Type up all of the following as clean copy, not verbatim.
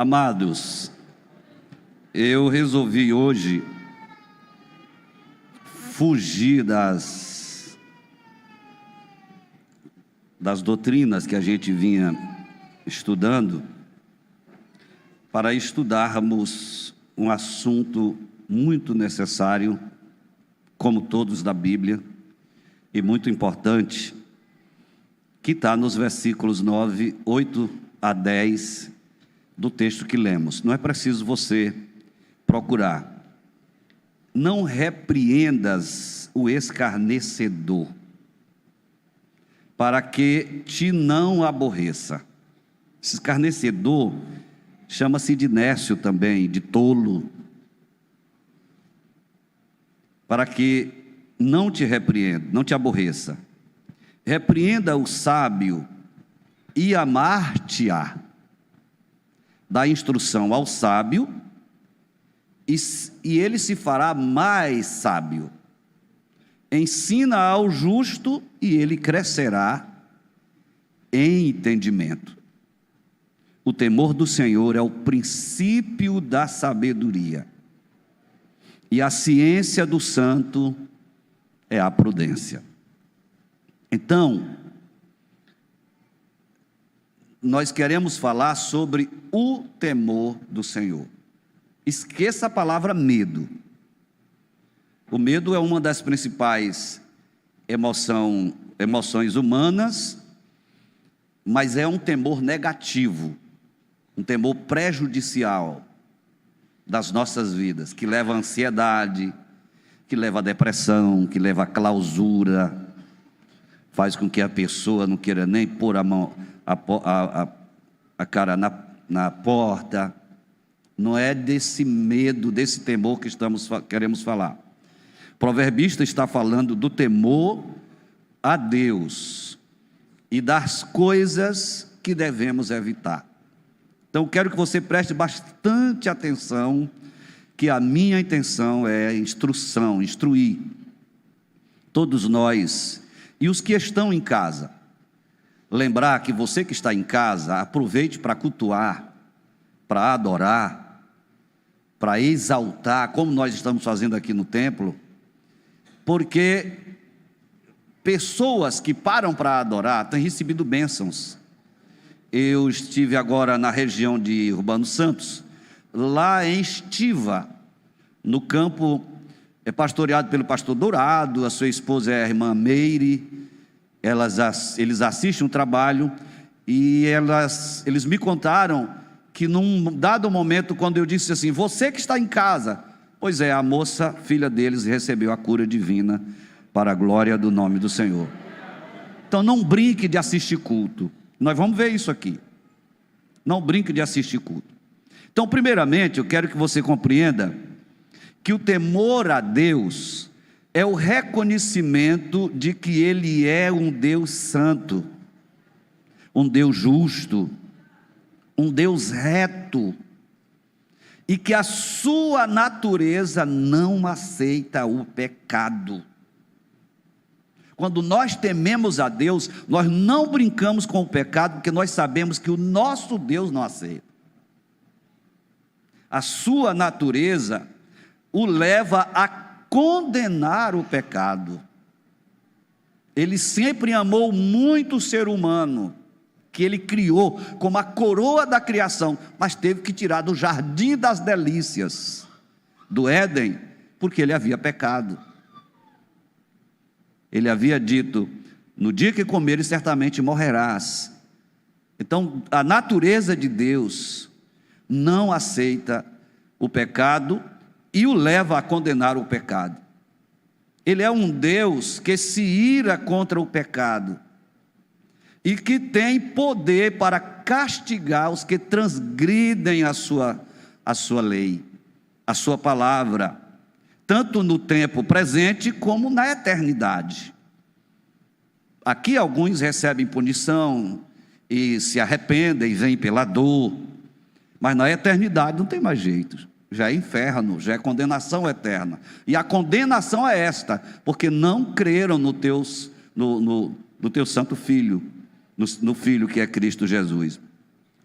Amados, eu resolvi hoje fugir das doutrinas que a gente vinha estudando para estudarmos um assunto muito necessário, como todos da Bíblia, e muito importante, que está nos versículos 9, 8 a 10 do texto que lemos. Não é preciso você procurar. Não repreendas o escarnecedor, para que te não aborreça. Esse escarnecedor chama-se de nécio também, de tolo. Para que não te repreenda, não te aborreça. Repreenda o sábio e amar-te-á. Dá instrução ao sábio e ele se fará mais sábio. Ensina ao justo e ele crescerá em entendimento. O temor do Senhor é o princípio da sabedoria, e a ciência do santo é a prudência. Então, nós queremos falar sobre o temor do Senhor. Esqueça a palavra medo. O medo é uma das principais emoções humanas, mas é um temor negativo, um temor prejudicial das nossas vidas, que leva à ansiedade, que leva à depressão, que leva à clausura, faz com que a pessoa não queira nem pôr a cara na porta. Não é desse medo, desse temor que queremos falar. O proverbista está falando do temor a Deus e das coisas que devemos evitar. Então, quero que você preste bastante atenção, que a minha intenção é instruir todos nós e os que estão em casa. Lembrar que você que está em casa, aproveite para cultuar, para adorar, para exaltar, como nós estamos fazendo aqui no templo, porque pessoas que param para adorar têm recebido bênçãos. Eu estive agora na região de Urbano Santos, lá em Estiva, no campo pastoreado pelo pastor Dourado, a sua esposa é a irmã Meire. Eles assistem um trabalho e eles me contaram que num dado momento, quando eu disse assim, você que está em casa, pois é, a moça, filha deles, recebeu a cura divina para a glória do nome do Senhor. Então não brinque de assistir culto, nós vamos ver isso aqui. Não brinque de assistir culto. Então, primeiramente, eu quero que você compreenda que o temor a Deus é o reconhecimento de que Ele é um Deus santo, um Deus justo, um Deus reto, e que a sua natureza não aceita o pecado. Quando nós tememos a Deus, nós não brincamos com o pecado, porque nós sabemos que o nosso Deus não aceita. A sua natureza o leva a condenar o pecado. Ele sempre amou muito o ser humano, que ele criou como a coroa da criação, mas teve que tirar do jardim das delícias, do Éden, porque ele havia pecado. Ele havia dito, no dia que comeres certamente morrerás. Então a natureza de Deus não aceita o pecado e o leva a condenar o pecado. Ele é um Deus que se ira contra o pecado e que tem poder para castigar os que transgridem a sua lei, a sua palavra, tanto no tempo presente como na eternidade. Aqui alguns recebem punição e se arrependem e vêm pela dor, mas na eternidade não tem mais jeito. Já é inferno, já é condenação eterna. E a condenação é esta, porque não creram no teu santo Filho, no Filho que é Cristo Jesus.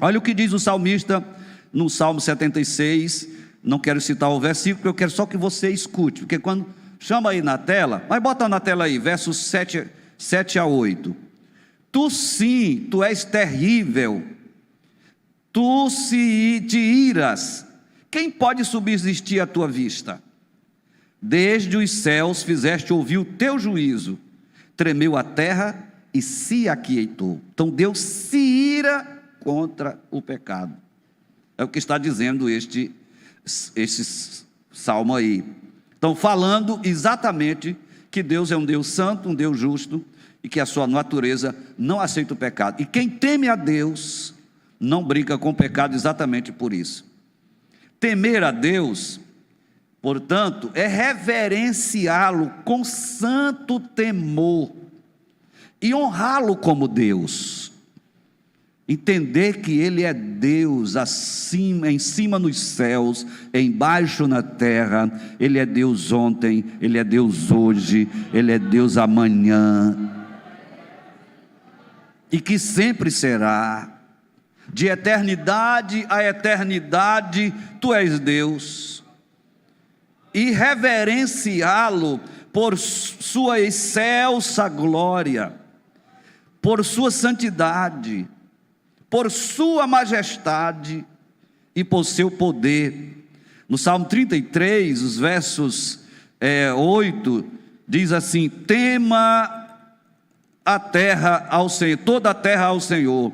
Olha o que diz o salmista no Salmo 76, não quero citar o versículo, eu quero só que você escute, porque quando chama aí na tela, mas bota na tela aí, versos 7 a 8. Tu sim, tu és terrível, tu te iras, quem pode subsistir à tua vista? Desde os céus fizeste ouvir o teu juízo, tremeu a terra e se aquietou. Então Deus se ira contra o pecado. É o que está dizendo este salmo aí. Então, falando exatamente que Deus é um Deus santo, um Deus justo, e que a sua natureza não aceita o pecado. E quem teme a Deus não brinca com o pecado exatamente por isso. Temer a Deus, portanto, é reverenciá-lo com santo temor e honrá-lo como Deus. Entender que Ele é Deus acima, em cima nos céus, embaixo na terra. Ele é Deus ontem, Ele é Deus hoje, Ele é Deus amanhã, e que sempre será. De eternidade a eternidade, Tu és Deus. E reverenciá-lo por sua excelsa glória, por sua santidade, por sua majestade e por seu poder. No Salmo 33, os versos 8, diz assim: tema a terra ao Senhor, toda a terra ao Senhor,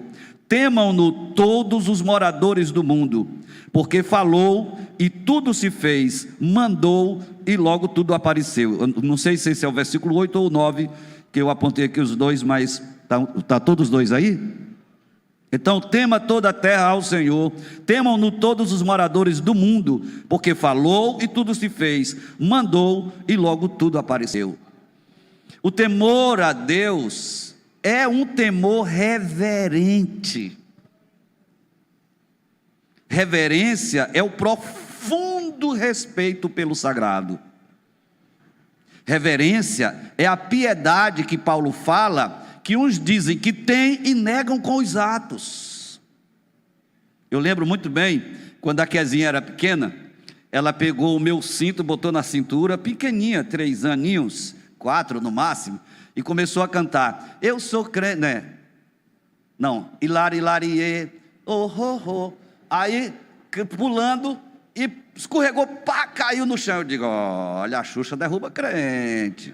temam-no todos os moradores do mundo, porque falou e tudo se fez, mandou e logo tudo apareceu. Eu não sei se esse é o versículo 8 ou 9, que eu apontei aqui os dois, mas está todos os dois aí? Então, tema toda a terra ao Senhor, temam-no todos os moradores do mundo, porque falou e tudo se fez, mandou e logo tudo apareceu. O temor a Deus é um temor reverente. Reverência é o profundo respeito pelo sagrado. Reverência é a piedade que Paulo fala, que uns dizem que tem e negam com os atos. Eu lembro muito bem, quando a Kezinha era pequena, ela pegou o meu cinto, botou na cintura, pequeninha, 3 aninhos, 4 no máximo, e começou a cantar: eu sou crente, né? Não, hilari, hilarie, oh, oh, oh. Aí, pulando, e escorregou, pá, caiu no chão. Eu digo: olha, a Xuxa derruba crente.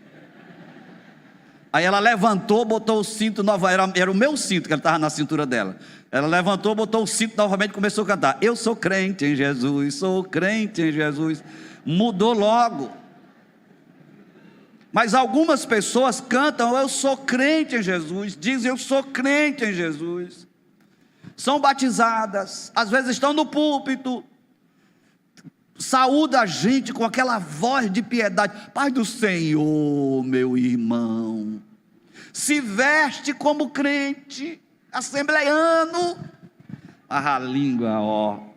Aí ela levantou, botou o cinto novamente, era o meu cinto que estava na cintura dela. Ela levantou, botou o cinto novamente e começou a cantar: eu sou crente em Jesus, sou crente em Jesus. Mudou logo. Mas algumas pessoas cantam: eu sou crente em Jesus, dizem: eu sou crente em Jesus. São batizadas, às vezes estão no púlpito, saúda a gente com aquela voz de piedade: paz do Senhor, meu irmão. Se veste como crente, assembleiano, a língua, ó.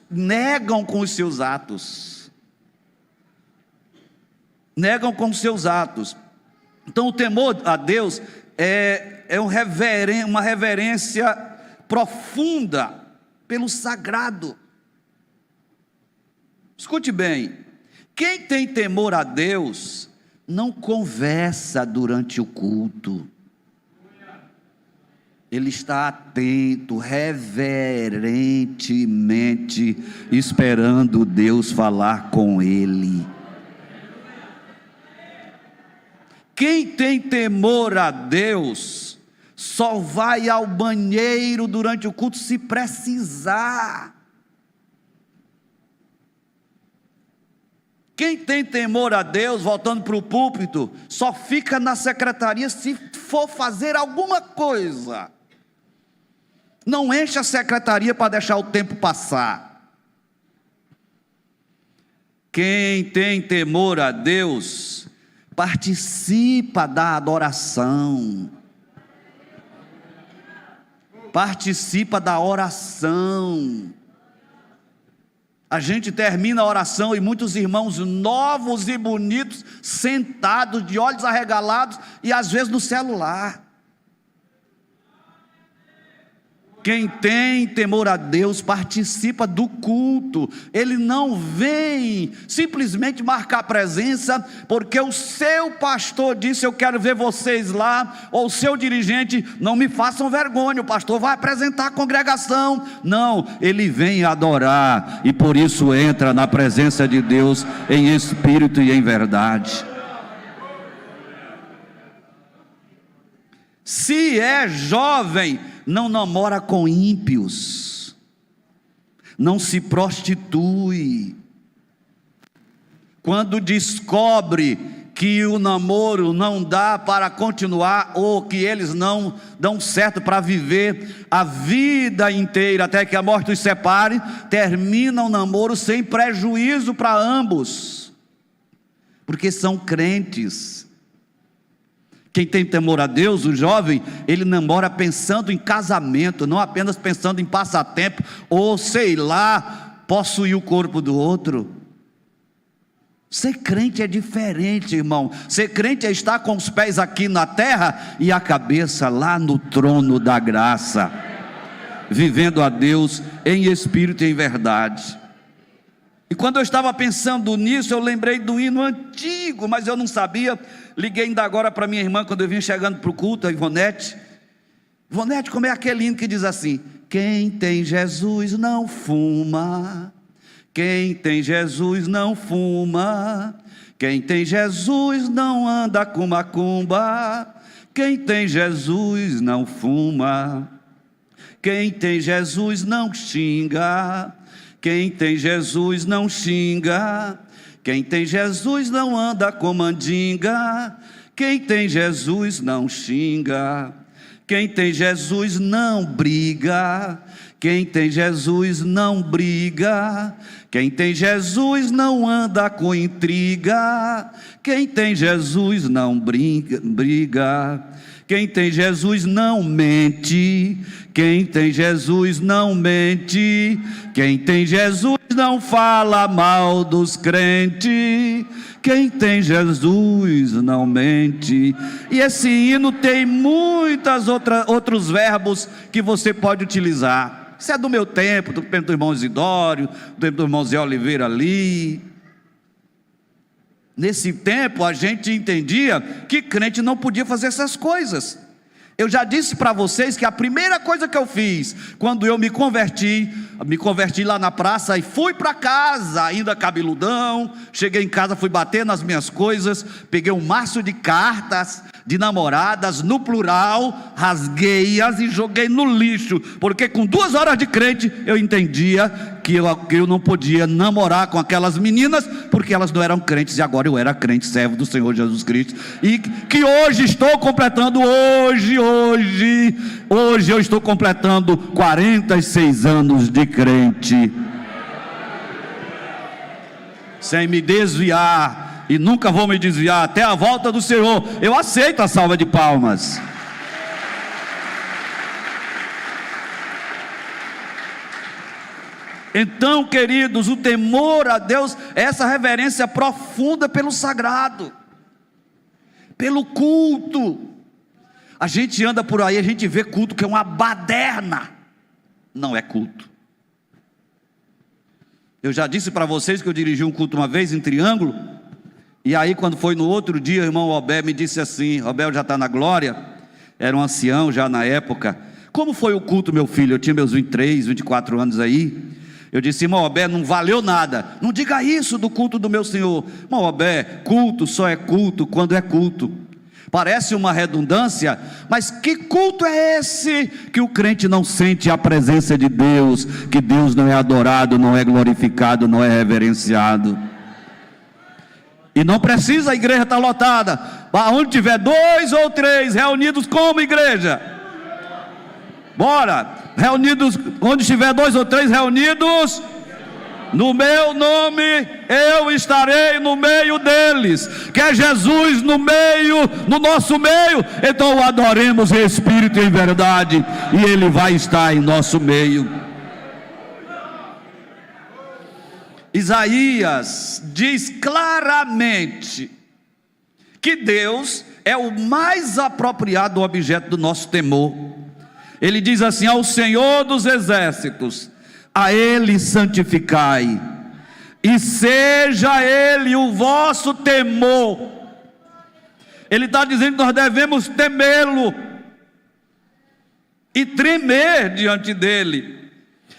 Negam com os seus atos. Negam com os seus atos. Então, o temor a Deus é uma reverência profunda pelo sagrado. Escute bem: quem tem temor a Deus não conversa durante o culto. Ele está atento, reverentemente, esperando Deus falar com ele. Quem tem temor a Deus só vai ao banheiro durante o culto se precisar. Quem tem temor a Deus, voltando para o púlpito, só fica na secretaria se for fazer alguma coisa. Não enche a secretaria para deixar o tempo passar. Quem tem temor a Deus participa da adoração, participa da oração. A gente termina a oração e muitos irmãos novos e bonitos, sentados, de olhos arregalados e às vezes no celular. Quem tem temor a Deus participa do culto. Ele não vem simplesmente marcar presença porque o seu pastor disse: eu quero ver vocês lá, ou o seu dirigente: não me façam vergonha, o pastor vai apresentar a congregação. Não, ele vem adorar, e por isso entra na presença de Deus em espírito e em verdade. Se é jovem, não namora com ímpios, não se prostitui. Quando descobre que o namoro não dá para continuar, ou que eles não dão certo para viver a vida inteira até que a morte os separe, termina o namoro sem prejuízo para ambos, porque são crentes. Quem tem temor a Deus, o jovem, ele namora pensando em casamento, não apenas pensando em passatempo, ou sei lá, possuir o corpo do outro. Ser crente é diferente, irmão. Ser crente é estar com os pés aqui na terra e a cabeça lá no trono da graça, vivendo a Deus em espírito e em verdade. E quando eu estava pensando nisso, eu lembrei do hino antigo, mas eu não sabia. Liguei ainda agora para minha irmã, quando eu vim chegando para o culto, a Ivonete. Ivonete, como é aquele hino que diz assim: quem tem Jesus não fuma, quem tem Jesus não fuma, quem tem Jesus não anda com macumba, quem tem Jesus não fuma, quem tem Jesus não xinga, quem tem Jesus não xinga, quem tem Jesus não anda com mandinga, quem tem Jesus não xinga, quem tem Jesus não briga, quem tem Jesus não briga, quem tem Jesus não anda com intriga, quem tem Jesus não briga, quem tem Jesus não mente, quem tem Jesus não mente, quem tem Jesus não fala mal dos crentes, quem tem Jesus não mente. E esse hino tem outros verbos que você pode utilizar. Isso é do meu tempo, do tempo do irmão Isidório, do tempo do irmão Zé Oliveira ali. Nesse tempo a gente entendia que crente não podia fazer essas coisas. Eu já disse para vocês que a primeira coisa que eu fiz quando eu me converti lá na praça e fui para casa, ainda cabeludão. Cheguei em casa, fui bater nas minhas coisas, peguei um maço de cartas de namoradas, no plural, rasguei-as e joguei no lixo, porque com 2 horas de crente eu entendia que eu não podia namorar com aquelas meninas, porque elas não eram crentes, e agora eu era crente, servo do Senhor Jesus Cristo, e que hoje estou completando, hoje eu estou completando 46 anos de crente, sem me desviar, e nunca vou me desviar até a volta do Senhor. Eu aceito a salva de palmas. Então, queridos, o temor a Deus é essa reverência profunda pelo sagrado, pelo culto. A gente anda por aí, a gente vê culto que é uma baderna. Não é culto. Eu já disse para vocês que eu dirigi um culto uma vez em Triângulo, e aí quando foi no outro dia, o irmão Robé me disse assim, Robé já está na glória, era um ancião já na época: como foi o culto, meu filho? Eu tinha meus 23, 24 anos aí. Eu disse: irmão Robé, não valeu nada. Não diga isso do culto do meu Senhor. Irmão Robé, culto só é culto quando é culto. Parece uma redundância, mas que culto é esse que o crente não sente a presença de Deus, que Deus não é adorado, não é glorificado, não é reverenciado? E não precisa a igreja estar lotada. Onde tiver 2 ou 3 reunidos como igreja, bora, reunidos, onde estiver 2 ou 3 reunidos no meu nome, eu estarei no meio deles. Quer Jesus no nosso meio? Então o adoremos em espírito e em verdade, e Ele vai estar em nosso meio. Isaías diz claramente que Deus é o mais apropriado objeto do nosso temor. Ele diz assim: ao Senhor dos exércitos, a Ele santificai, e seja Ele o vosso temor. Ele está dizendo que nós devemos temê-lo e tremer diante dele.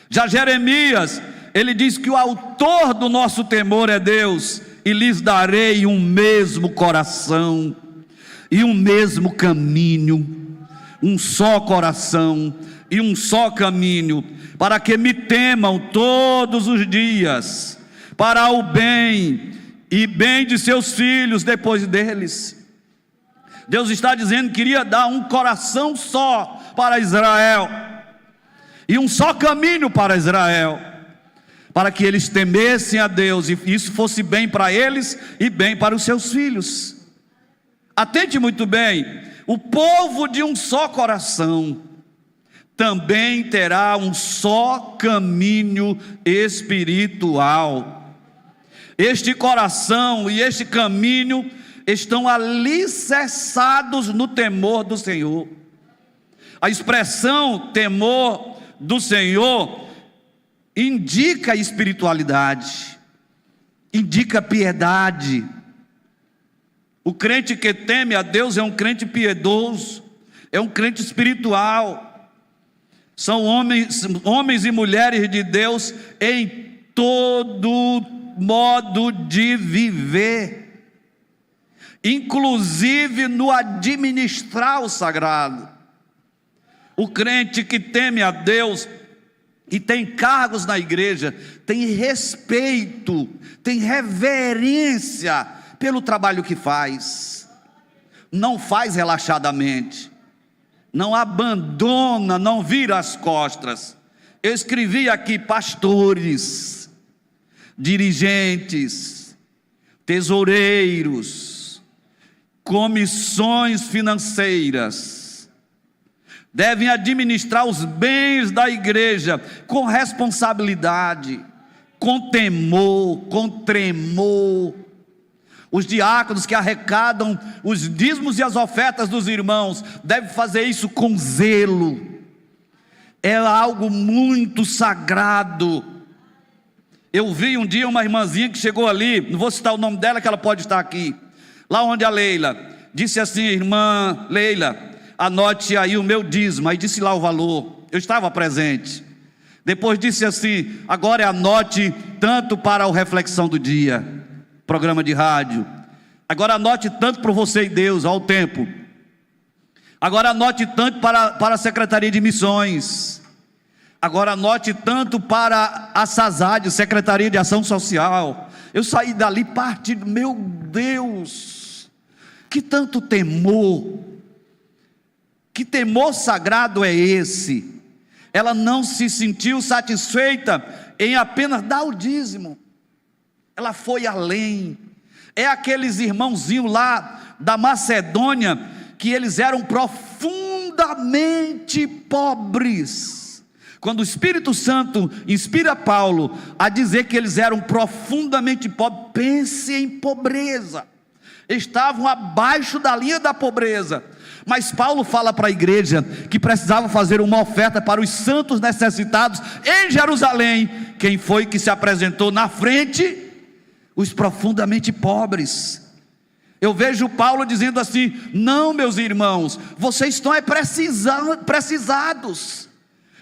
Já Jeremias, ele diz que o autor do nosso temor é Deus, e lhes darei um mesmo coração e um mesmo caminho, um só coração e um só caminho, para que me temam todos os dias, para o bem e bem de seus filhos depois deles. Deus está dizendo que queria dar um coração só para Israel, e um só caminho para Israel, para que eles temessem a Deus, e isso fosse bem para eles e bem para os seus filhos. Atente muito bem: o povo de um só coração também terá um só caminho espiritual. Este coração e este caminho estão alicerçados no temor do Senhor. A expressão temor do Senhor indica espiritualidade, indica piedade. O crente que teme a Deus é um crente piedoso, é um crente espiritual. São homens e mulheres de Deus em todo modo de viver, inclusive no administrar o sagrado. O crente que teme a Deus e tem cargos na igreja, tem respeito, tem reverência pelo trabalho que faz, não faz relaxadamente, não abandona, não vira as costas. Eu escrevi aqui: pastores, dirigentes, tesoureiros, comissões financeiras, devem administrar os bens da igreja com responsabilidade, com temor, com tremor. Os diáconos que arrecadam os dízimos e as ofertas dos irmãos devem fazer isso com zelo. É algo muito sagrado. Eu vi um dia uma irmãzinha que chegou ali, não vou citar o nome dela, que ela pode estar aqui, lá onde a Leila, disse assim: irmã Leila, anote aí o meu dízimo. Aí disse lá o valor, eu estava presente. Depois disse assim: agora anote tanto para o Reflexão do Dia, programa de rádio. Agora anote tanto para você e Deus, ao tempo. Agora anote tanto para a Secretaria de Missões. Agora anote tanto para a SASAD, Secretaria de Ação Social. Eu saí dali partido, meu Deus, que tanto temor, que temor sagrado é esse? Ela não se sentiu satisfeita em apenas dar o dízimo, ela foi além. É aqueles irmãozinhos lá da Macedônia, que eles eram profundamente pobres. Quando o Espírito Santo inspira Paulo a dizer que eles eram profundamente pobres, pense em pobreza, estavam abaixo da linha da pobreza. Mas Paulo fala para a igreja que precisava fazer uma oferta para os santos necessitados em Jerusalém. Quem foi que se apresentou na frente? Os profundamente pobres. Eu vejo Paulo dizendo assim: não, meus irmãos, vocês estão precisados.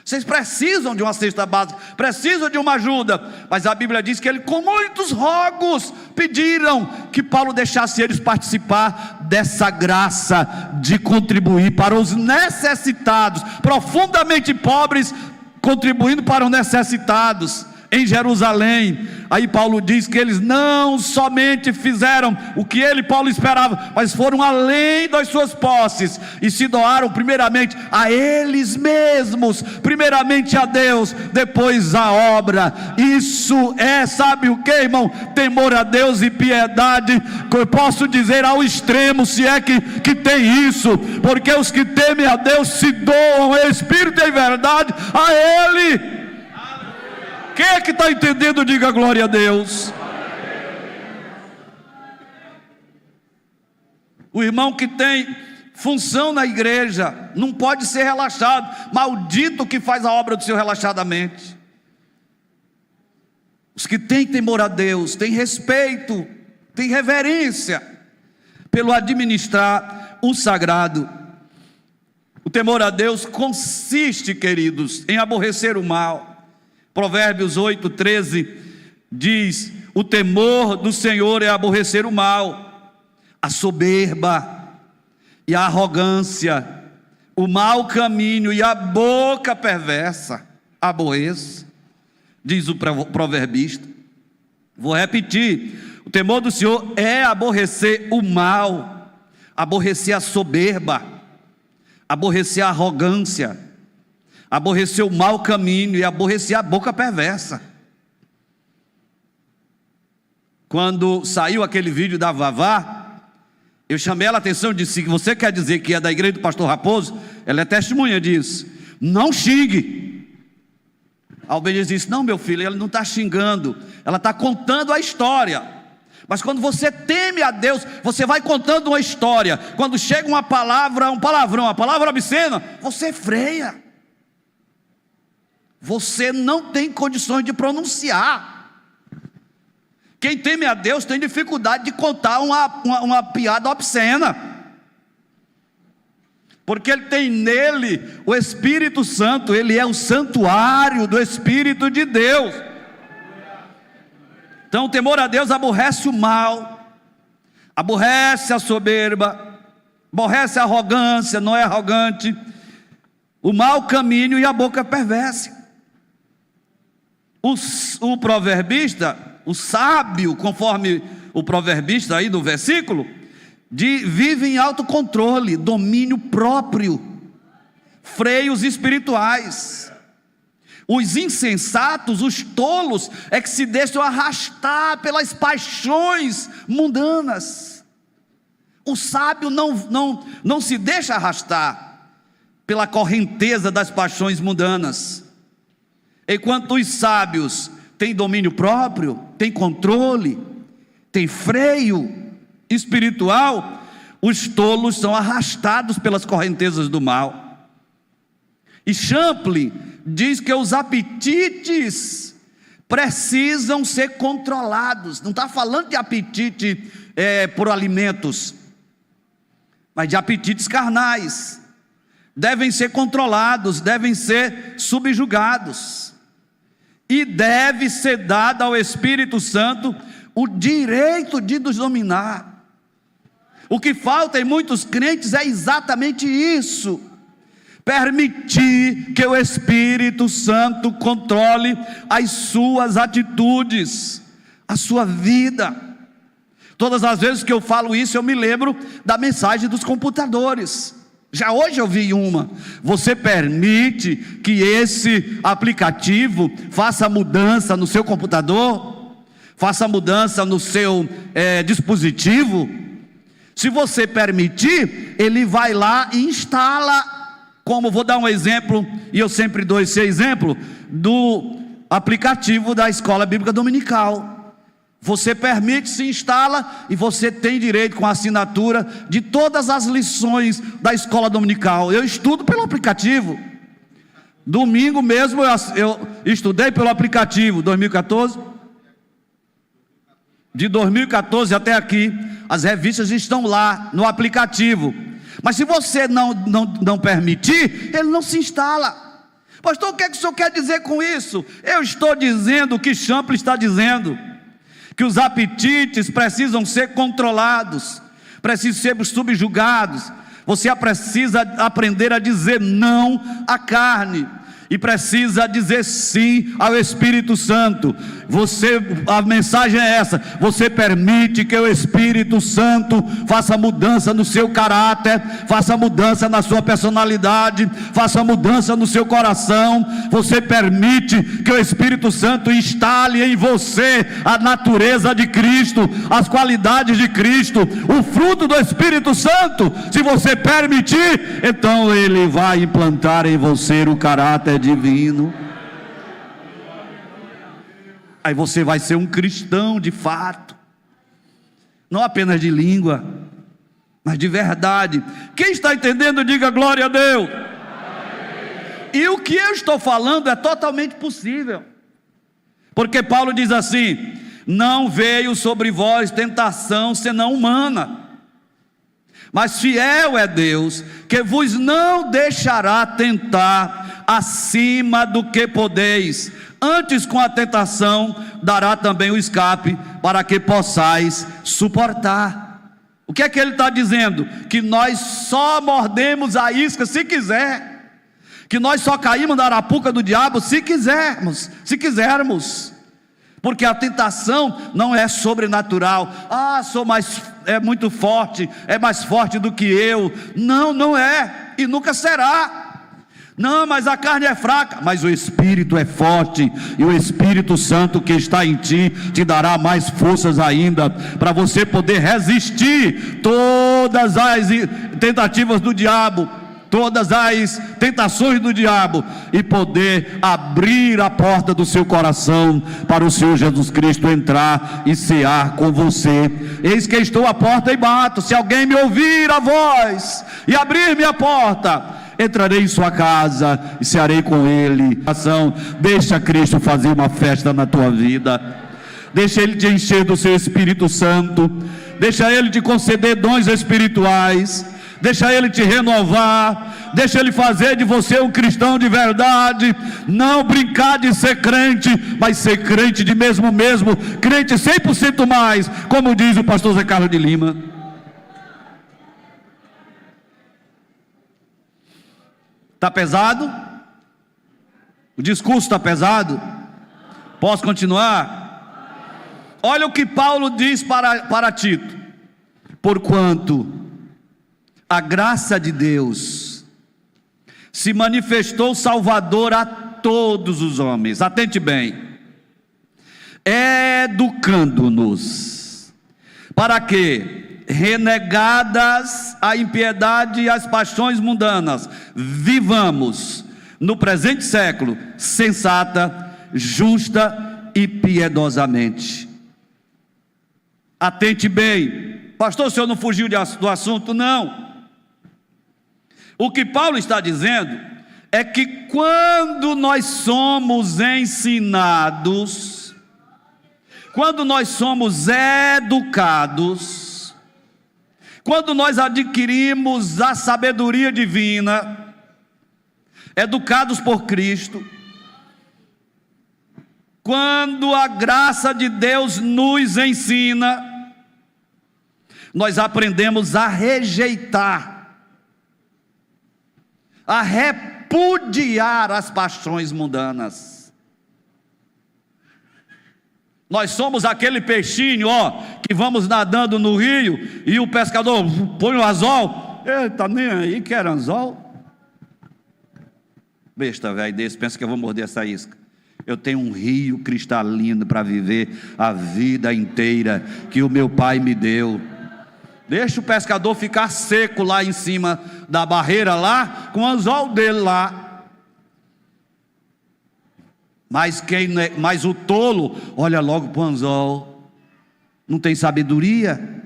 Vocês precisam de uma cesta básica, precisam de uma ajuda. Mas a Bíblia diz que ele, com muitos rogos, pediram que Paulo deixasse eles participar dessa graça de contribuir para os necessitados, profundamente pobres, contribuindo para os necessitados em Jerusalém. Aí Paulo diz que eles não somente fizeram o que Paulo esperava, mas foram além das suas posses e se doaram primeiramente a eles mesmos, primeiramente a Deus, depois a obra. Isso é, sabe o que, irmão? Temor a Deus e piedade, que eu posso dizer ao extremo, se é que tem isso, porque os que temem a Deus se doam em espírito e em verdade a Ele. Quem é que está entendendo? Diga glória a Deus. O irmão que tem função na igreja, não pode ser relaxado. Maldito que faz a obra do Senhor relaxadamente. Os que têm temor a Deus, têm respeito, têm reverência pelo administrar o sagrado. O temor a Deus consiste, queridos, em aborrecer o mal. Provérbios 8:13 diz: o temor do Senhor é aborrecer o mal, a soberba e a arrogância, o mau caminho e a boca perversa aborreço, diz o proverbista. Vou repetir: o temor do Senhor é aborrecer o mal, aborrecer a soberba, aborrecer a arrogância, aborrecer o mau caminho e aborrecer a boca perversa. Quando saiu aquele vídeo da Vavá, eu chamei ela a atenção e disse: você quer dizer que é da igreja do pastor Raposo? Ela é testemunha disso. Não xingue. A Obediência disse: não, meu filho, ela não está xingando, ela está contando a história. Mas quando você teme a Deus, você vai contando uma história. Quando chega uma palavra, um palavrão, uma palavra obscena, você freia. Você não tem condições de pronunciar. Quem teme a Deus tem dificuldade de contar uma piada obscena, porque ele tem nele o Espírito Santo, ele é o santuário do Espírito de Deus. Então o temor a Deus aborrece o mal, aborrece a soberba, aborrece a arrogância, não é arrogante, o mau caminho e a boca perversa. O proverbista, o sábio, conforme o proverbista aí do versículo, vive em autocontrole, domínio próprio, freios espirituais. Os insensatos, os tolos, é que se deixam arrastar pelas paixões mundanas. O sábio não se deixa arrastar pela correnteza das paixões mundanas. Enquanto os sábios têm domínio próprio, têm controle, têm freio espiritual, os tolos são arrastados pelas correntezas do mal. E Champlin diz que os apetites precisam ser controlados. Não está falando de apetite por alimentos, mas de apetites carnais. Devem ser controlados, devem ser subjugados. E deve ser dado ao Espírito Santo o direito de nos dominar. O que falta em muitos crentes é exatamente isso: permitir que o Espírito Santo controle as suas atitudes, a sua vida. Todas as vezes que eu falo isso, eu me lembro da mensagem dos computadores. Já hoje eu vi uma: você permite que esse aplicativo faça mudança no seu computador, faça mudança no seu dispositivo? Se você permitir, ele vai lá e instala. Como vou dar um exemplo, e eu sempre dou esse exemplo, do aplicativo da Escola Bíblica Dominical. Você permite, se instala, e você tem direito, com a assinatura, de todas as lições da escola dominical. Eu estudo pelo aplicativo. Domingo mesmo eu estudei pelo aplicativo. 2014. De 2014 até aqui, as revistas estão lá no aplicativo. Mas se você não permitir, ele não se instala. Pastor, o que é que o senhor quer dizer com isso? Eu estou dizendo o que Champlin está dizendo: que os apetites precisam ser controlados, precisam ser subjugados. Você precisa aprender a dizer não à carne, e precisa dizer sim ao Espírito Santo. A mensagem é essa: você permite que o Espírito Santo faça mudança no seu caráter, faça mudança na sua personalidade, faça mudança no seu coração. Você permite que o Espírito Santo instale em você a natureza de Cristo, as qualidades de Cristo, o fruto do Espírito Santo. Se você permitir, então ele vai implantar em você o caráter divino. Aí você vai ser um cristão de fato, não apenas de língua, mas de verdade. Quem está entendendo, diga glória a Deus. E o que eu estou falando é totalmente possível, porque Paulo diz assim: não veio sobre vós tentação senão humana, mas fiel é Deus, que vos não deixará tentar acima do que podeis, antes com a tentação dará também o escape, para que possais suportar. O que é que ele está dizendo? Que nós só mordemos a isca se quiser, que nós só caímos na arapuca do diabo se quisermos, porque a tentação não é sobrenatural. É muito forte, é mais forte do que eu. Não é, e nunca será. Não, mas a carne é fraca, mas o Espírito é forte, e o Espírito Santo que está em ti te dará mais forças ainda, para você poder resistir todas as tentativas do diabo, todas as tentações do diabo, e poder abrir a porta do seu coração para o Senhor Jesus Cristo entrar e cear com você. Eis que estou à porta e bato. Se alguém me ouvir a voz e abrir minha porta, entrarei em sua casa e cearei com ele. Deixa Cristo fazer uma festa na tua vida, deixa Ele te encher do seu Espírito Santo, deixa Ele te conceder dons espirituais, deixa Ele te renovar, deixa Ele fazer de você um cristão de verdade. Não brincar de ser crente, mas ser crente de mesmo, crente 100% mais, como diz o pastor Zé Carlos de Lima. Está pesado? O discurso está pesado? Posso continuar? Olha o que Paulo diz para Tito: porquanto a graça de Deus se manifestou salvador a todos os homens, atente bem, educando-nos, para que, renegadas a impiedade e as paixões mundanas, vivamos no presente século sensata, justa e piedosamente. Atente bem. Pastor, o senhor não fugiu do assunto? Não. O que Paulo está dizendo é que quando nós somos ensinados, quando nós somos educados, quando nós adquirimos a sabedoria divina, educados por Cristo, quando a graça de Deus nos ensina, nós aprendemos a rejeitar, a repudiar as paixões mundanas. Nós somos aquele peixinho, que vamos nadando no rio, e o pescador põe o anzol. Eita, nem aí quer anzol. Besta velho desse, pensa que eu vou morder essa isca. Eu tenho um rio cristalino para viver a vida inteira que o meu pai me deu. Deixa o pescador ficar seco lá em cima da barreira lá, com o anzol dele lá. Mas o tolo olha logo para o anzol, não tem sabedoria,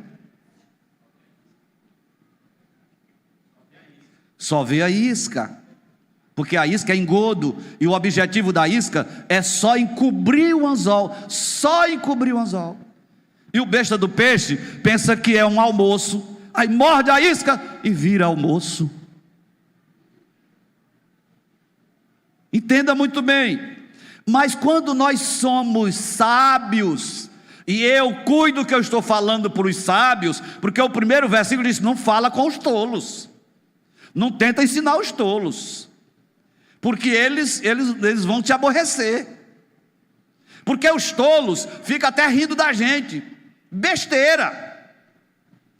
só vê a isca, porque a isca é engodo, e o objetivo da isca é só encobrir o anzol, e o besta do peixe pensa que é um almoço, aí morde a isca e vira almoço. Entenda muito bem. Mas quando nós somos sábios, e eu cuido que eu estou falando para os sábios, porque o primeiro versículo diz: não fala com os tolos, não tenta ensinar os tolos, porque eles vão te aborrecer, porque os tolos ficam até rindo da gente, besteira,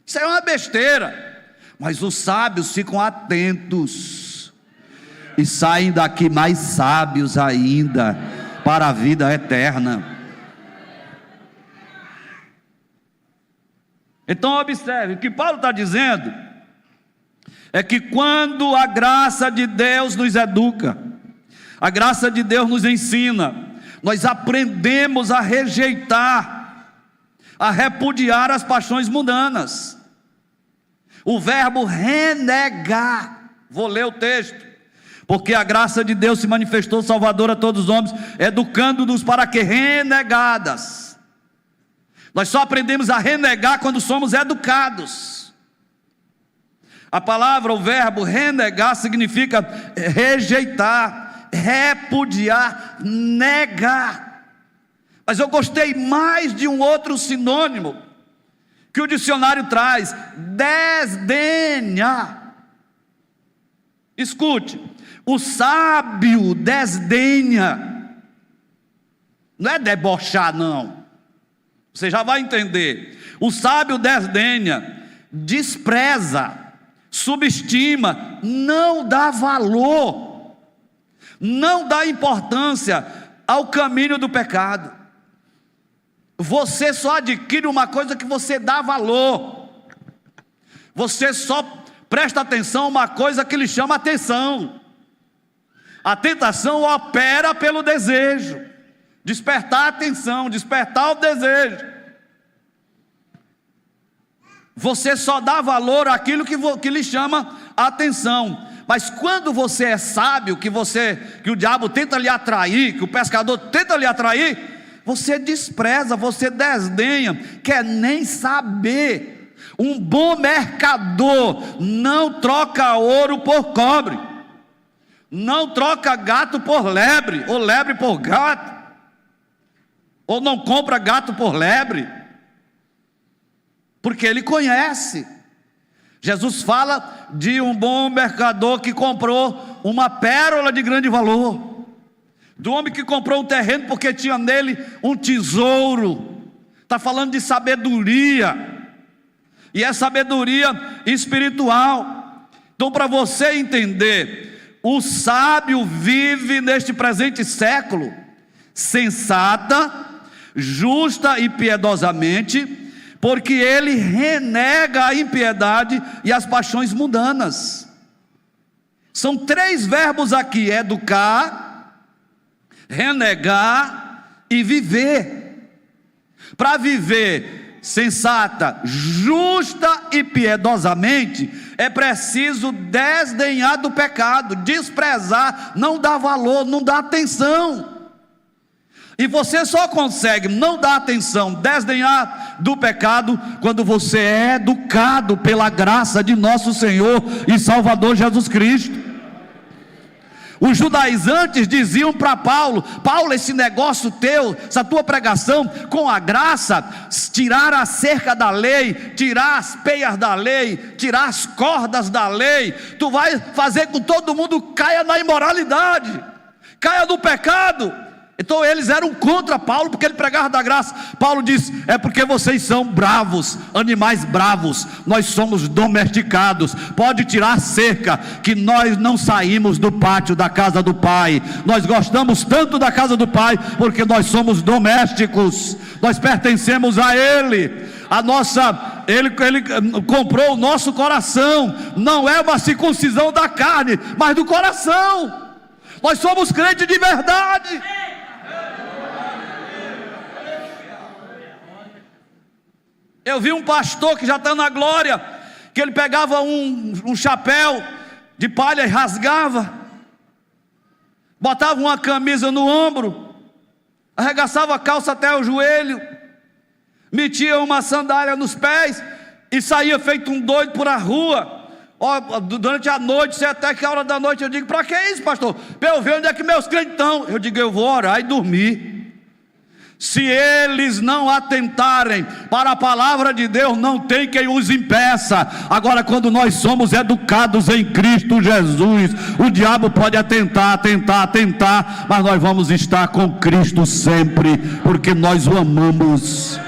isso é uma besteira, mas os sábios ficam atentos, e saem daqui mais sábios ainda, para a vida eterna. Então observe, o que Paulo está dizendo é que quando a graça de Deus nos educa, a graça de Deus nos ensina, nós aprendemos a rejeitar, a repudiar as paixões mundanas. O verbo renegar, vou ler o texto. Porque a graça de Deus se manifestou salvadora a todos os homens, educando-nos para que renegadas. Nós só aprendemos a renegar quando somos educados. A palavra, o verbo renegar significa rejeitar, repudiar, negar. Mas eu gostei mais de um outro sinônimo que o dicionário traz: desdenha. Escute, o sábio desdenha, não é debochar, não. Você já vai entender. O sábio desdenha, despreza, subestima, não dá valor, não dá importância ao caminho do pecado. Você só adquire uma coisa que você dá valor. Você só presta atenção a uma coisa que lhe chama atenção. A tentação opera pelo desejo, despertar a atenção, despertar o desejo. Você só dá valor àquilo que lhe chama a atenção. Mas quando você é sábio, que o diabo tenta lhe atrair, que o pescador tenta lhe atrair, você despreza, você desdenha, quer nem saber. Um bom mercador não troca ouro por cobre, não troca gato por lebre, ou lebre por gato, ou não compra gato por lebre, porque ele conhece. Jesus fala de um bom mercador que comprou uma pérola de grande valor, do homem que comprou um terreno porque tinha nele um tesouro. Está falando de sabedoria, e é sabedoria espiritual. Então, para você entender, o sábio vive neste presente século sensata, justa e piedosamente, porque ele renega a impiedade e as paixões mundanas. São 3 verbos aqui: educar, renegar e viver. Para viver sensata, justa e piedosamente, é preciso desdenhar do pecado, desprezar, não dar valor, não dar atenção. E você só consegue não dar atenção, desdenhar do pecado, quando você é educado pela graça de nosso Senhor e Salvador Jesus Cristo. Os judaizantes diziam para Paulo: Paulo, esse negócio teu, essa tua pregação com a graça, tirar a cerca da lei, tirar as peias da lei, tirar as cordas da lei, tu vai fazer com que todo mundo caia na imoralidade, caia no pecado. Então eles eram contra Paulo, porque ele pregava da graça. Paulo diz: é porque vocês são bravos, animais bravos, nós somos domesticados. Pode tirar a cerca, que nós não saímos do pátio da casa do Pai. Nós gostamos tanto da casa do Pai, porque nós somos domésticos, nós pertencemos a Ele. Ele comprou o nosso coração. Não é uma circuncisão da carne, mas do coração. Nós somos crentes de verdade. Eu vi um pastor que já está na glória, que ele pegava um chapéu de palha e rasgava, botava uma camisa no ombro, arregaçava a calça até o joelho, metia uma sandália nos pés e saía feito um doido por a rua. Durante a noite, até que a hora da noite, eu digo: para que isso, pastor? Para eu ver onde é que meus crentes estão. Eu digo: eu vou orar e dormir. Se eles não atentarem para a palavra de Deus, não tem quem os impeça. Agora, quando nós somos educados em Cristo Jesus, o diabo pode tentar, mas nós vamos estar com Cristo sempre, porque nós o amamos.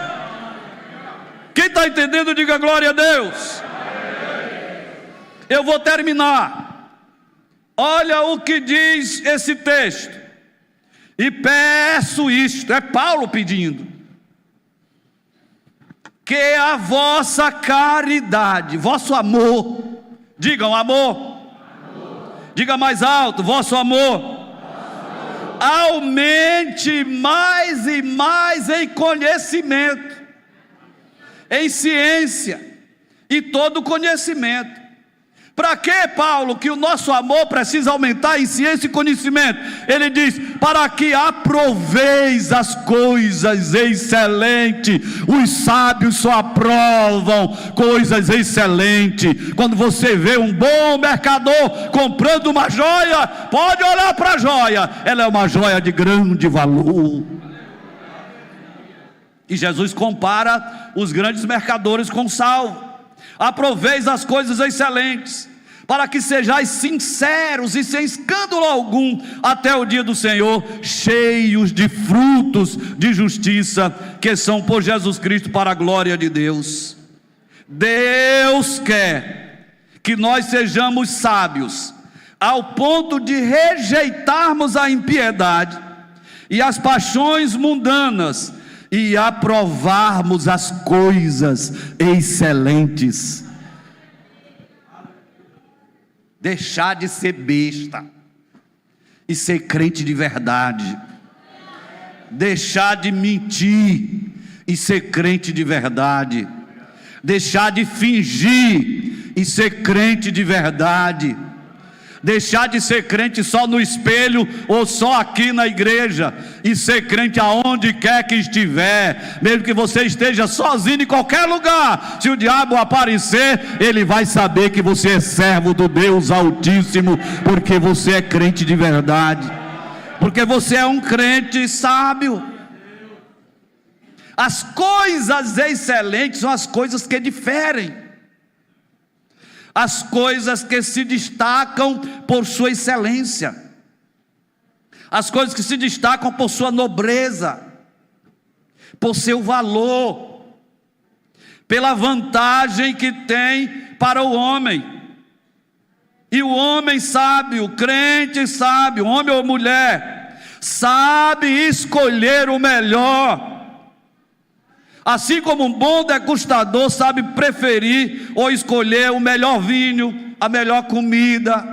Quem está entendendo, diga glória a Deus. Eu vou terminar. Olha o que diz esse texto: e peço isto, é Paulo pedindo, que a vossa caridade, vosso amor, digam amor, diga mais alto, vosso amor, aumente mais e mais em conhecimento, em ciência, e todo conhecimento. Para que, Paulo, que o nosso amor precisa aumentar em ciência e conhecimento? Ele diz: para que aproveis as coisas excelentes. Os sábios só aprovam coisas excelentes. Quando você vê um bom mercador comprando uma joia, pode olhar para a joia, ela é uma joia de grande valor. E Jesus compara os grandes mercadores com salvo. Aproveis as coisas excelentes, para que sejais sinceros e sem escândalo algum, até o dia do Senhor, cheios de frutos de justiça, que são por Jesus Cristo para a glória de Deus. Deus quer que nós sejamos sábios, ao ponto de rejeitarmos a impiedade e as paixões mundanas, e aprovarmos as coisas excelentes. Deixar de ser besta e ser crente de verdade. Deixar de mentir e ser crente de verdade. Deixar de fingir e ser crente de verdade. Deixar de ser crente só no espelho ou só aqui na igreja, e ser crente aonde quer que estiver, mesmo que você esteja sozinho em qualquer lugar. Se o diabo aparecer, ele vai saber que você é servo do Deus Altíssimo, porque você é crente de verdade, porque você é um crente sábio. As coisas excelentes são as coisas que diferem, as coisas que se destacam por sua excelência, as coisas que se destacam por sua nobreza, por seu valor, pela vantagem que tem para o homem. E o homem sábio, o crente sábio, homem ou mulher, sabe escolher o melhor. Assim como um bom degustador sabe preferir ou escolher o melhor vinho, a melhor comida.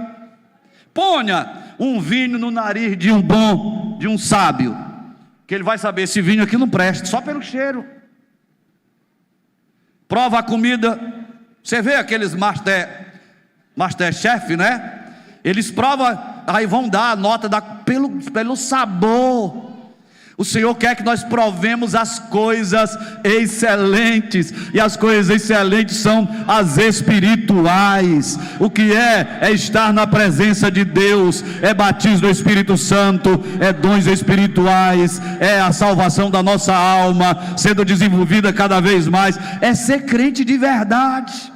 Ponha um vinho no nariz de um sábio, que ele vai saber: esse vinho aqui não presta, só pelo cheiro. Prova a comida. Você vê aqueles Masterchef, né? Eles provam, aí vão dar a nota pelo sabor. O Senhor quer que nós provemos as coisas excelentes, e as coisas excelentes são as espirituais. O que é estar na presença de Deus, é batismo do Espírito Santo, é dons espirituais, é a salvação da nossa alma sendo desenvolvida cada vez mais, é ser crente de verdade.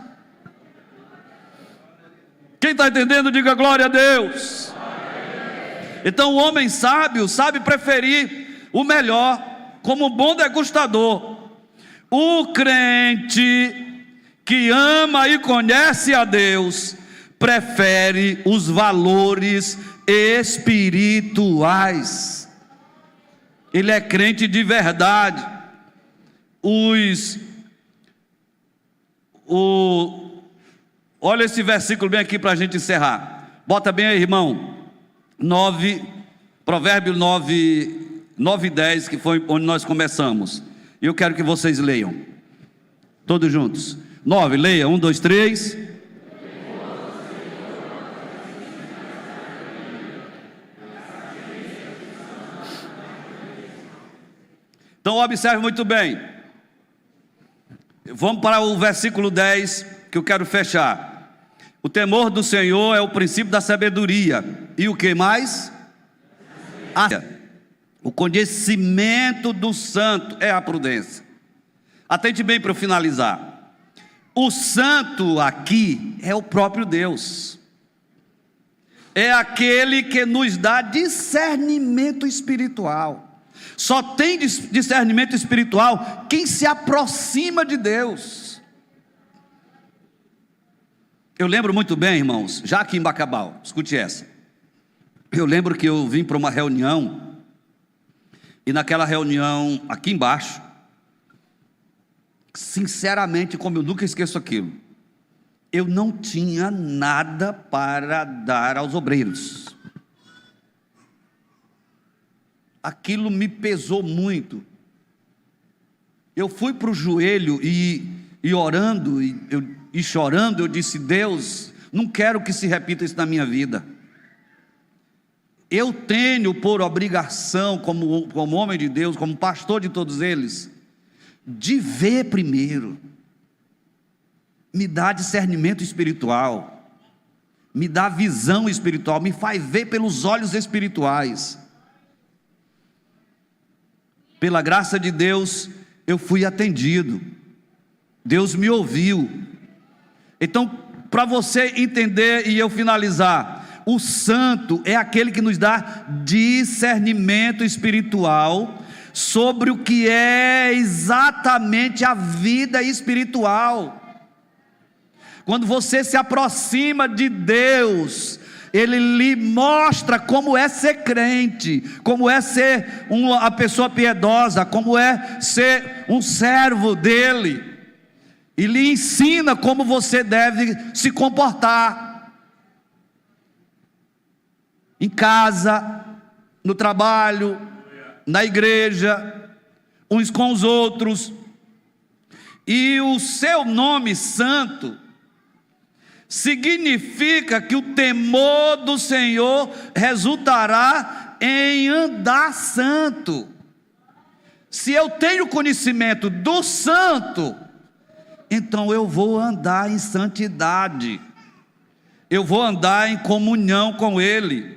Quem está entendendo, diga glória a Deus. Então o homem sábio sabe preferir o melhor, como um bom degustador. O crente que ama e conhece a Deus prefere os valores espirituais. Ele é crente de verdade. Olha esse versículo bem aqui para a gente encerrar. Bota bem aí, irmão. Provérbio 9 e 10, que foi onde nós começamos. E eu quero que vocês leiam todos juntos. 9, leia, 1, 2, 3. Então observe muito bem. Vamos para o versículo 10, que eu quero fechar. O temor do Senhor é o princípio da sabedoria. E o que mais? O conhecimento do santo é a prudência. Atente bem para eu finalizar. O santo aqui é o próprio Deus. É aquele que nos dá discernimento espiritual. Só tem discernimento espiritual quem se aproxima de Deus. Eu lembro muito bem, irmãos, já aqui em Bacabal, escute essa. Eu lembro que eu vim para uma reunião, e naquela reunião, aqui embaixo, sinceramente, como eu nunca esqueço aquilo, eu não tinha nada para dar aos obreiros. Aquilo me pesou muito. Eu fui para o joelho e orando, e e chorando, eu disse: Deus, não quero que se repita isso na minha vida. Eu tenho por obrigação, como homem de Deus, como pastor de todos eles, de ver primeiro. Me dá discernimento espiritual, me dá visão espiritual, me faz ver pelos olhos espirituais. Pela graça de Deus, eu fui atendido, Deus me ouviu. Então, para você entender e eu finalizar, o santo é aquele que nos dá discernimento espiritual sobre o que é exatamente a vida espiritual. Quando você se aproxima de Deus, Ele lhe mostra como é ser crente, como é ser uma pessoa piedosa, como é ser um servo dEle, e lhe ensina como você deve se comportar, em casa, no trabalho, na igreja, uns com os outros. E o seu nome santo significa que o temor do Senhor resultará em andar santo. Se eu tenho conhecimento do santo, então eu vou andar em santidade, eu vou andar em comunhão com Ele.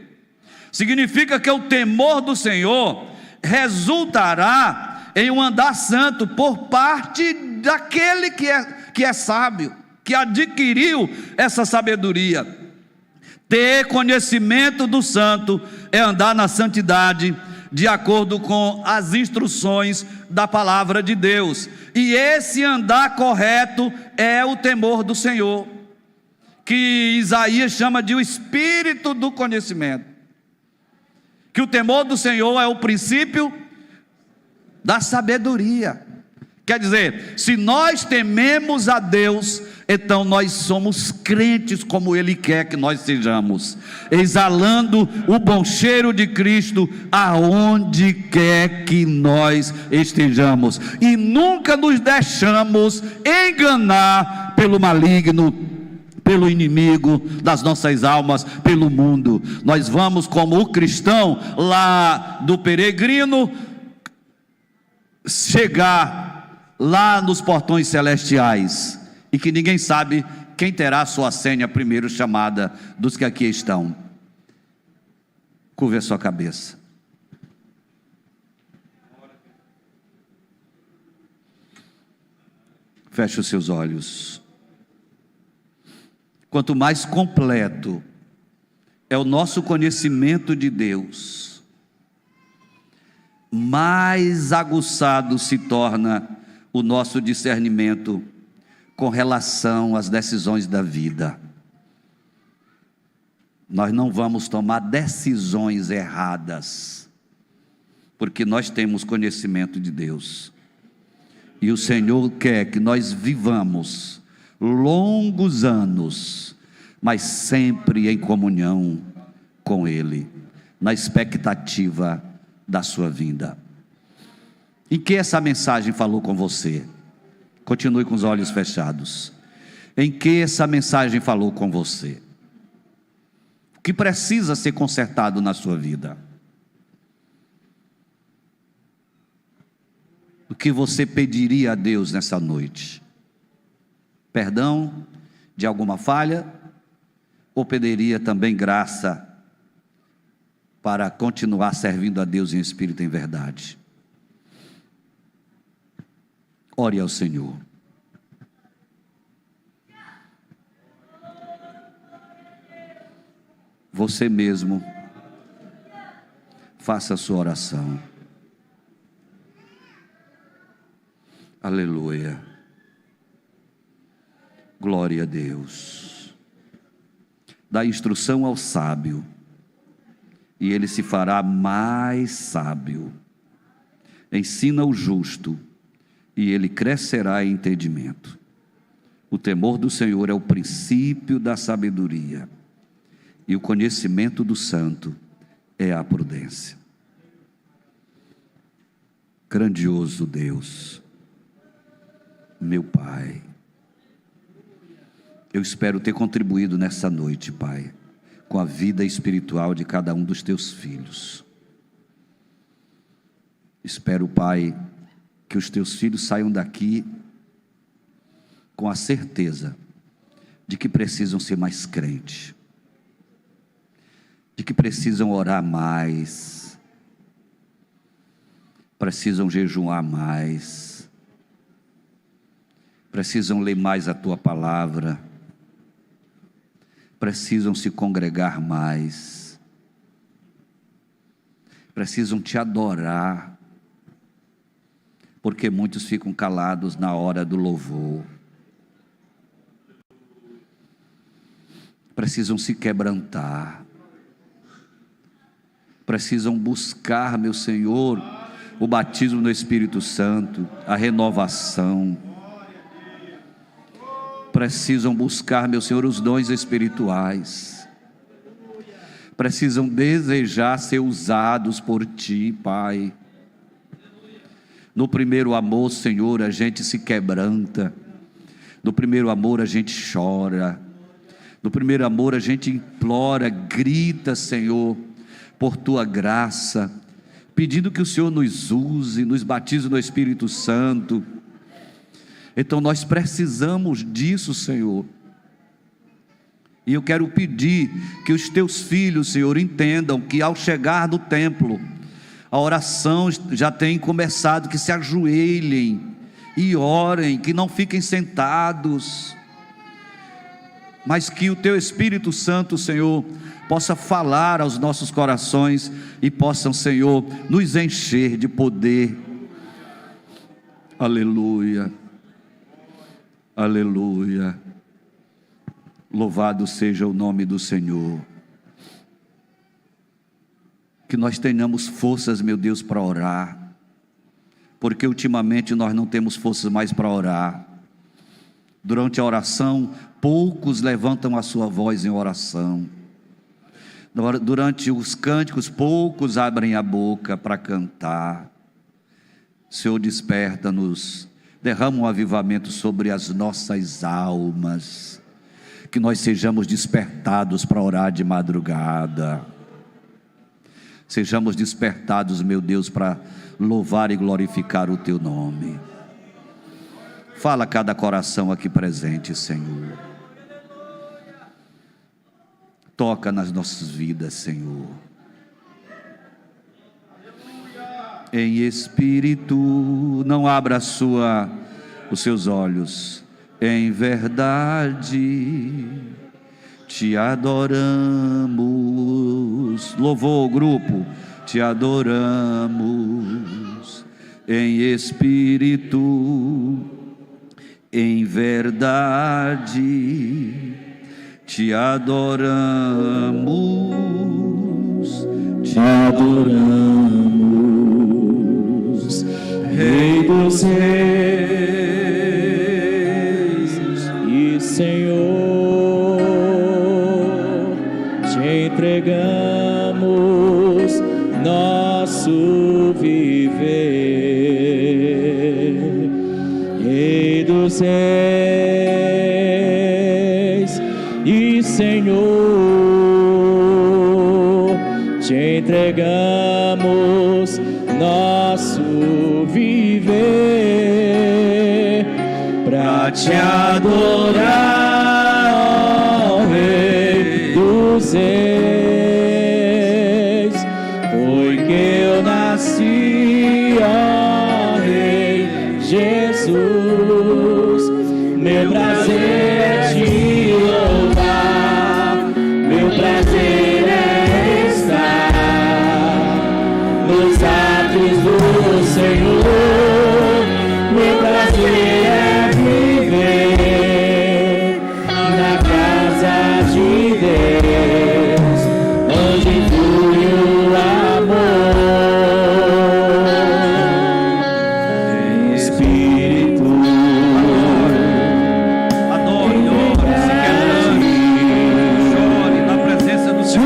Significa que o temor do Senhor resultará em um andar santo por parte daquele que é sábio, que adquiriu essa sabedoria. Ter conhecimento do santo é andar na santidade, de acordo com as instruções da palavra de Deus. E esse andar correto é o temor do Senhor, que Isaías chama de o espírito do conhecimento. Que o temor do Senhor é o princípio da sabedoria. Quer dizer, se nós tememos a Deus, então nós somos crentes como Ele quer que nós sejamos, exalando o bom cheiro de Cristo aonde quer que nós estejamos, e nunca nos deixamos enganar pelo maligno, pelo inimigo das nossas almas, pelo mundo. Nós vamos como o cristão lá do peregrino chegar lá nos portões celestiais, e que ninguém sabe quem terá a sua senha primeiro chamada dos que aqui estão. Curve a sua cabeça. Feche os seus olhos. Quanto mais completo é o nosso conhecimento de Deus, mais aguçado se torna o nosso discernimento com relação às decisões da vida. Nós não vamos tomar decisões erradas, porque nós temos conhecimento de Deus, e o Senhor quer que nós vivamos longos anos, mas sempre em comunhão com Ele, na expectativa da sua vinda. Em que essa mensagem falou com você? Continue com os olhos fechados. Em que essa mensagem falou com você? O que precisa ser consertado na sua vida? O que você pediria a Deus nessa noite? Perdão de alguma falha? Ou pediria também graça para continuar servindo a Deus em espírito e em verdade? Ore ao Senhor. Você mesmo faça a sua oração. Aleluia. Glória a Deus. Dá instrução ao sábio, e ele se fará mais sábio. Ensina o justo, e ele crescerá em entendimento. O temor do Senhor é o princípio da sabedoria, e o conhecimento do santo é a prudência. Grandioso Deus, meu Pai, Eu espero ter contribuído nessa noite, Pai, com a vida espiritual de cada um dos teus filhos. Espero, Pai, que os teus filhos saiam daqui com a certeza de que precisam ser mais crentes, de que precisam orar mais, precisam jejuar mais, precisam ler mais a tua palavra, precisam se congregar mais, precisam te adorar, porque muitos ficam calados na hora do louvor, precisam se quebrantar, precisam buscar, meu Senhor, o batismo no Espírito Santo, a renovação, precisam buscar, meu Senhor, os dons espirituais, precisam desejar ser usados por Ti, Pai. No primeiro amor, Senhor, a gente se quebranta, no primeiro amor a gente chora, no primeiro amor a gente implora, grita, Senhor, por Tua graça, pedindo que o Senhor nos use, nos batize no Espírito Santo. Então nós precisamos disso, Senhor. E eu quero pedir que os teus filhos, Senhor, entendam que ao chegar no templo, a oração já tem começado, que se ajoelhem e orem, que não fiquem sentados, mas que o teu Espírito Santo, Senhor, possa falar aos nossos corações e possam, Senhor, nos encher de poder. Aleluia. Aleluia, louvado seja o nome do Senhor. Que nós tenhamos forças, meu Deus, para orar, porque ultimamente nós não temos forças mais para orar. Durante a oração, poucos levantam a sua voz em oração. Durante os cânticos, poucos abrem a boca para cantar. Senhor, desperta-nos, derrama um avivamento sobre as nossas almas, que nós sejamos despertados para orar de madrugada, sejamos despertados, meu Deus, para louvar e glorificar o Teu nome. Fala a cada coração aqui presente, Senhor, toca nas nossas vidas, Senhor, em espírito. Não abra os seus olhos. Em verdade te adoramos. Louvou o grupo. Te adoramos em espírito, em verdade te adoramos, te adoramos, Rei dos reis e Senhor, te entregamos nosso viver, Rei dos reis e Senhor, te entregamos nosso viver para te adorar, ó Rei dos reis, porque eu nasci, ó Rei Jesus. Meu prazer é te louvar, meu prazer é estar nos atos do Senhor, meu prazer é viver na casa de Deus, onde flui o amor, Espírito. Adore, se quebrante, chore na presença do Senhor.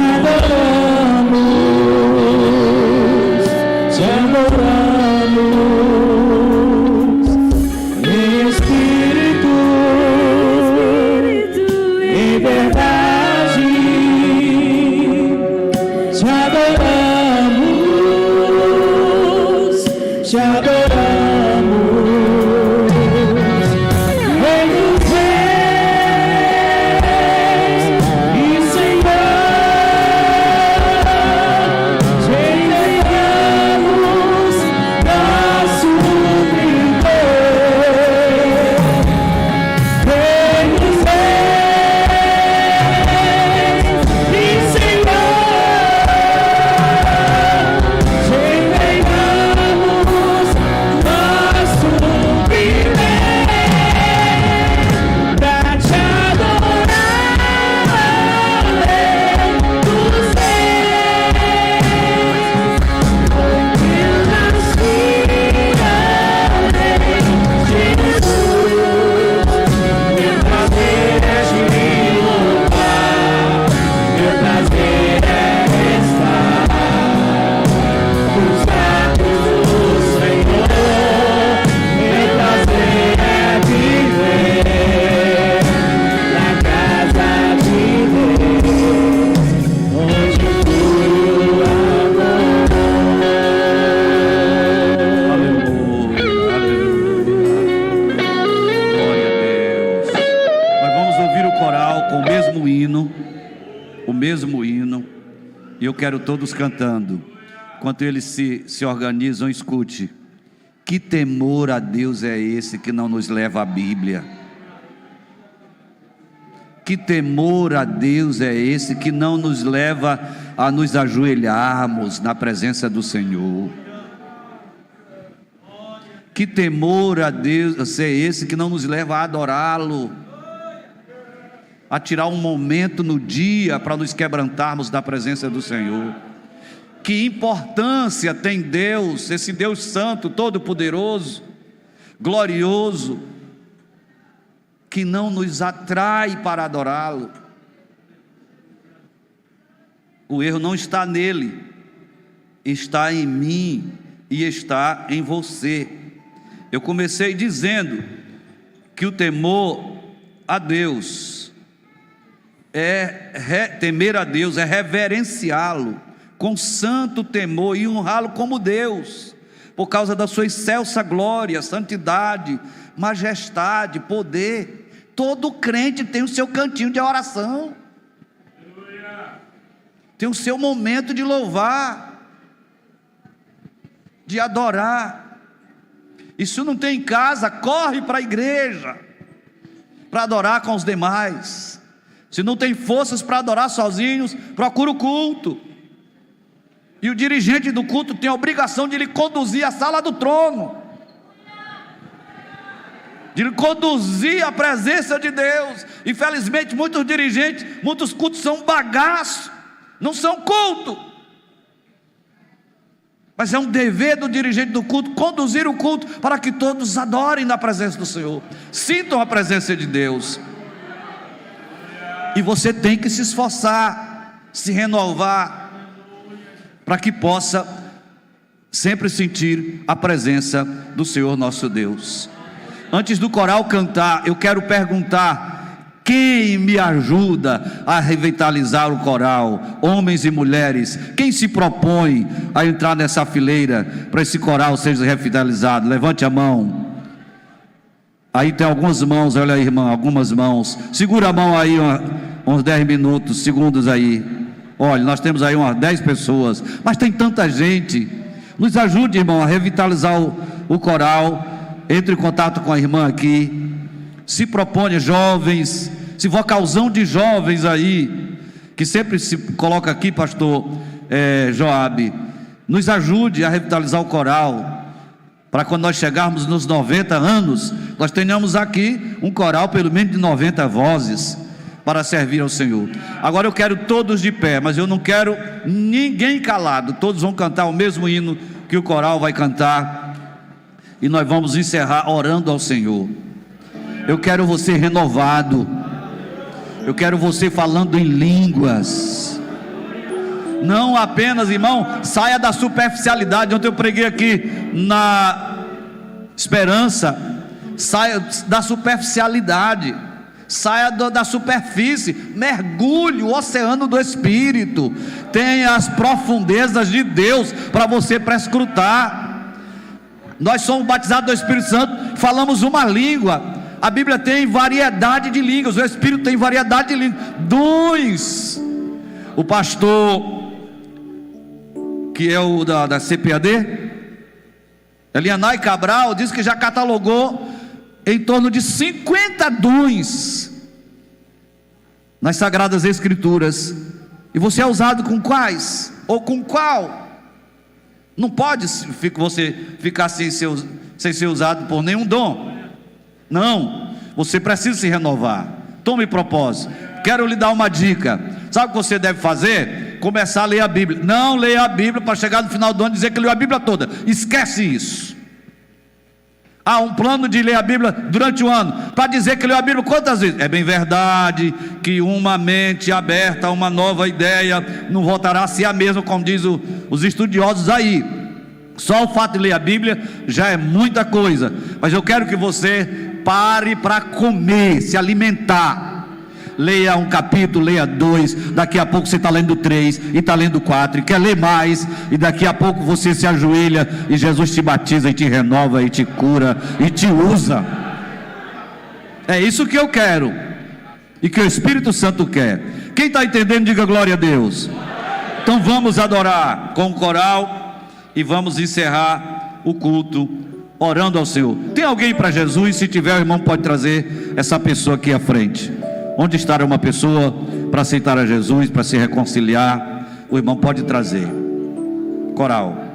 quero todos cantando. Enquanto eles se organizam, escute. Que temor a Deus é esse que não nos leva à Bíblia? Que temor a Deus é esse que não nos leva a nos ajoelharmos na presença do Senhor? Que temor a Deus é esse que não nos leva a adorá-lo, a tirar um momento no dia para nos quebrantarmos da presença do Senhor? Que importância tem Deus, esse Deus santo, todo-poderoso, glorioso, que não nos atrai para adorá-lo? O erro não está nele, está em mim e está em você. Eu comecei dizendo que o temor a Deus temer a Deus é reverenciá-lo com santo temor e honrá-lo como Deus, por causa da sua excelsa glória, santidade, majestade, poder. Todo crente tem o seu cantinho de oração, tem o seu momento de louvar, de adorar. E se não tem em casa, corre para a igreja para adorar com os demais. Se não tem forças para adorar sozinhos, procura o culto. E o dirigente do culto tem a obrigação de lhe conduzir à sala do trono, de lhe conduzir à presença de Deus. Infelizmente muitos dirigentes, muitos cultos são um bagaço, não são culto. Mas é um dever do dirigente do culto conduzir o culto para que todos adorem na presença do Senhor, sintam a presença de Deus. E você tem que se esforçar, se renovar, para que possa sempre sentir a presença do Senhor nosso Deus. Antes do coral cantar, eu quero perguntar: quem me ajuda a revitalizar o coral? Homens e mulheres, quem se propõe a entrar nessa fileira para esse coral seja revitalizado? Levante a mão. Aí tem algumas mãos, olha aí, irmão, algumas mãos. Segura a mão aí uns 10 minutos, segundos aí. Olha, nós temos aí umas 10 pessoas, mas tem tanta gente. Nos ajude, irmão, a revitalizar o coral. Entre em contato com a irmã aqui. Se propõe, jovens, esse vocalzão de jovens aí, que sempre se coloca aqui, pastor Joabe, nos ajude a revitalizar o coral, para quando nós chegarmos nos 90 anos, nós tenhamos aqui um coral pelo menos de 90 vozes, para servir ao Senhor. Agora eu quero todos de pé, mas eu não quero ninguém calado, todos vão cantar o mesmo hino que o coral vai cantar, e nós vamos encerrar orando ao Senhor. Eu quero você renovado, eu quero você falando em línguas, não apenas, irmão, saia da superficialidade. Ontem eu preguei aqui na Esperança, saia da superficialidade, saia da superfície, mergulhe o oceano do Espírito, tenha as profundezas de Deus para você prescrutar. Nós somos batizados do Espírito Santo, falamos uma língua. A Bíblia tem variedade de línguas, o Espírito tem variedade de línguas, dons. O pastor, que é o da CPAD, Elianai Cabral, diz que já catalogou em torno de 50 dons nas Sagradas Escrituras. E você é usado com quais? Ou com qual? Não pode você ficar sem ser usado por nenhum dom. Não, você precisa se renovar. Tome propósito. Quero lhe dar uma dica. Sabe o que você deve fazer? Começar a ler a Bíblia. Não leia a Bíblia para chegar no final do ano e dizer que leu a Bíblia toda. Esquece isso. Há um plano de ler a Bíblia durante o ano, para dizer que leu a Bíblia quantas vezes? É bem verdade que uma mente aberta a uma nova ideia não voltará a ser a mesma, como diz os estudiosos aí. Só o fato de ler a Bíblia já é muita coisa. Mas eu quero que você pare para comer, se alimentar. Leia um capítulo, leia 2, daqui a pouco você está lendo 3, e está lendo 4, e quer ler mais, e daqui a pouco você se ajoelha, e Jesus te batiza, e te renova, e te cura, e te usa. É isso que eu quero, e que o Espírito Santo quer. Quem está entendendo, diga glória a Deus. Então vamos adorar com o coral e vamos encerrar o culto orando ao Senhor. Tem alguém para Jesus? Se tiver, o irmão pode trazer essa pessoa aqui à frente. Onde estará uma pessoa para aceitar a Jesus, para se reconciliar? O irmão pode trazer. Coral.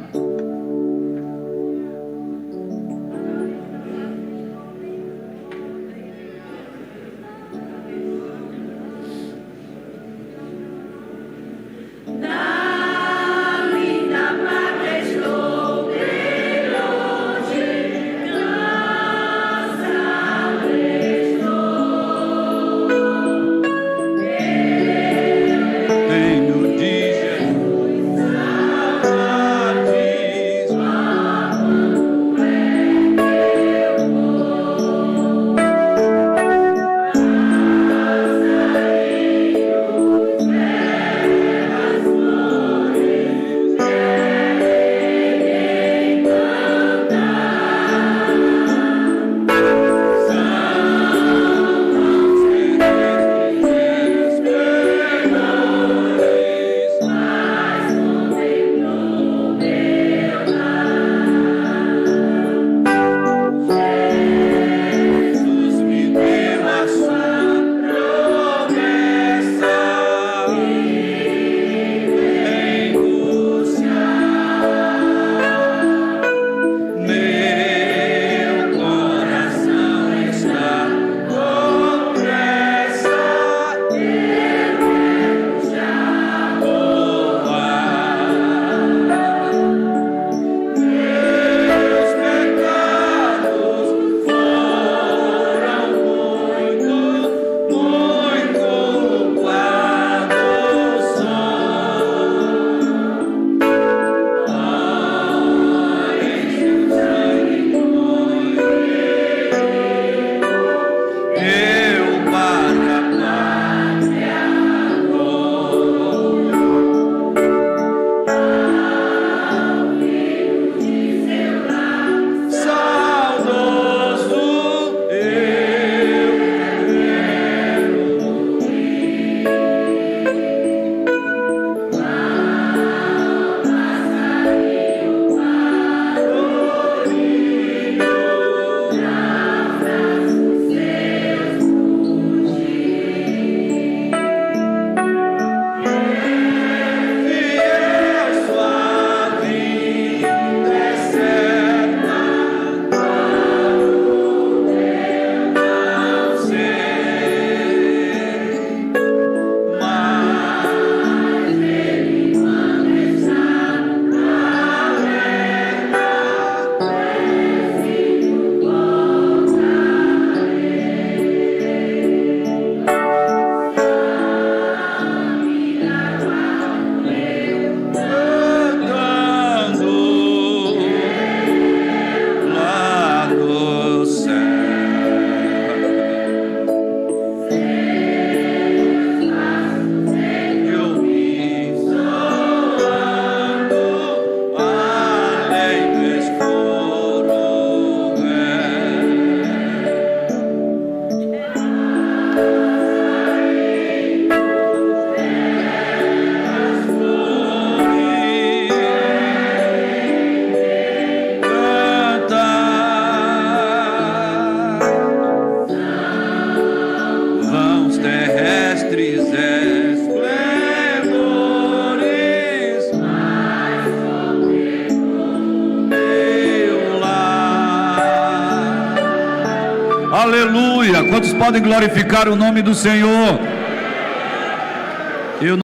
Aleluia! Quantos podem glorificar o nome do Senhor?